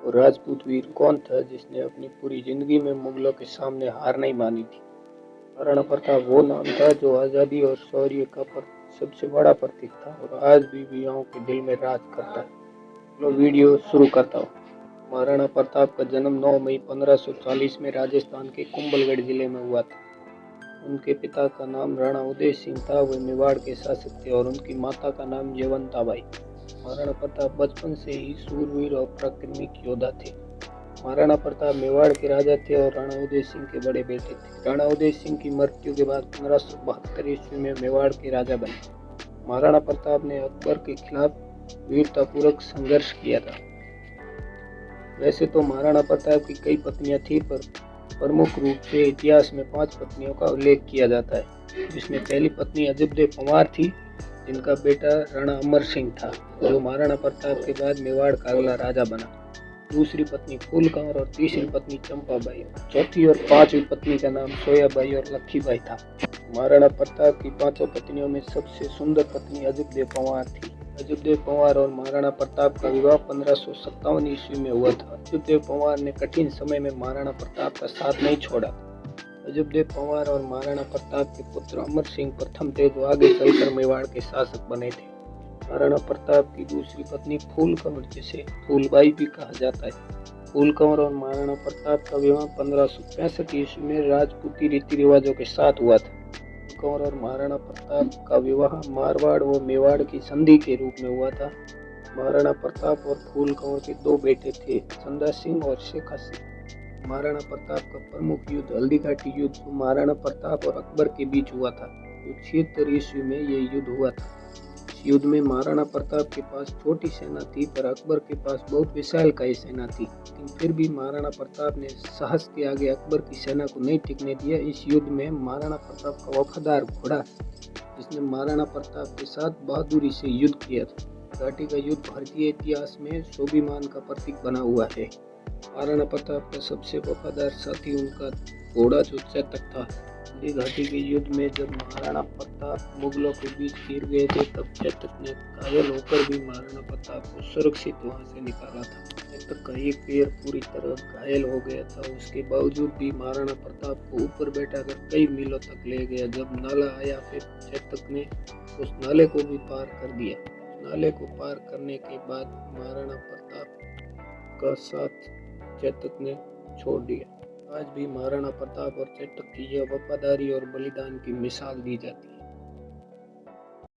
और राजपूत वीर कौन था जिसने अपनी पूरी जिंदगी में मुगलों के सामने हार नहीं मानी थी। महाराणा प्रताप वो नाम था जो आज़ादी और शौर्य का सबसे बड़ा प्रतीक था और आज भी युवाओं के दिल में राज करता है। चलो वीडियो शुरू करता हूँ। महाराणा प्रताप का जन्म 9 मई 1540 में राजस्थान के कुंभलगढ़ जिले में हुआ था। उनके पिता का नाम राणा उदय सिंह था, वे मेवाड़ के शासक थे और उनकी माता का नाम जयवंताबाई। महाराणा प्रताप बचपन से ही सूरवीर और पराक्रमी योद्धा थे। महाराणा प्रताप मेवाड़ के राजा थे और राणा उदय सिंह के बड़े बेटे थे। राणा उदय सिंह की मृत्यु के बाद 1572 ईस्वी में मेवाड़ के राजा बने। महाराणा प्रताप ने अकबर के खिलाफ वीरतापूर्वक संघर्ष किया था। वैसे तो महाराणा प्रताप की कई पत्नियां थी, पर प्रमुख रूप से इतिहास में 5 पत्नियों का उल्लेख किया जाता है, जिसमें पहली पत्नी अजबदेव पंवार थी, जिनका बेटा राणा अमर सिंह था, जो महाराणा प्रताप के बाद मेवाड़ का अगला राजा बना। दूसरी पत्नी फूल कंवर और तीसरी पत्नी चंपाबाई। चौथी और पांचवी पत्नी का नाम सोयाबाई और लखीबाई था। महाराणा प्रताप की 5 पत्नियों में सबसे सुंदर पत्नी अजबदेव पंवार थी। अजबदेव पंवार और महाराणा प्रताप का विवाह 1557 ईस्वी में हुआ था। अजबदेव पंवार ने कठिन समय में महाराणा प्रताप का साथ नहीं छोड़ा। अजबदेव पंवार और महाराणा प्रताप के पुत्र अमर सिंह प्रथम थे, जो आगे चलकर मेवाड़ के शासक बने थे। महाराणा प्रताप की दूसरी पत्नी फूल कंवर, जिसे फूलबाई भी कहा जाता है। फूल कंवर और महाराणा प्रताप का विवाह 1565 ईस्वी में राजपूती रीति रिवाजों के साथ हुआ था। फूल कंवर और महाराणा प्रताप का विवाह मारवाड़ व मेवाड़ की संधि के रूप में हुआ था। महाराणा प्रताप और फूल कंवर के 2 बेटे थे, चंदा सिंह और शेखा सिंह। महाराणा प्रताप का प्रमुख युद्ध हल्दी घाटी युद्ध महाराणा प्रताप और अकबर के बीच हुआ था। 76 ईस्वी में यह युद्ध हुआ था। युद्ध में महाराणा प्रताप के पास छोटी सेना थी, पर अकबर के पास बहुत विशालकाय सेना थी, लेकिन फिर भी महाराणा प्रताप ने साहस के आगे अकबर की सेना को नहीं टिकने दिया। इस युद्ध में महाराणा प्रताप का वफादार घोड़ा, जिसने महाराणा प्रताप के साथ बहादुरी से युद्ध किया था। घाटी का युद्ध भारतीय इतिहास में स्वाभिमान का प्रतीक बना हुआ है। महाराणा प्रताप का सबसे वफादार साथी उनका घोड़ा जो चेतक था। हल्दी घाटी के युद्ध में जब महाराणा प्रताप मुगलों के बीच गिर गए थे, तब चेतक ने घायल होकर भी महाराणा प्रताप को सुरक्षित वहां से निकाला था। चेतक का एक पैर पूरी तरह घायल हो गया था, उसके बावजूद भी महाराणा प्रताप को ऊपर बैठाकर कई मीलों तक ले गया। जब नाला आया, फिर चेतक ने उस नाले को भी पार कर दिया। नाले को पार करने के बाद महाराणा प्रताप का साथ चेतक ने छोड़ दिया। आज भी महाराणा प्रताप और चेतक की यह वफादारी और बलिदान की मिसाल दी जाती है।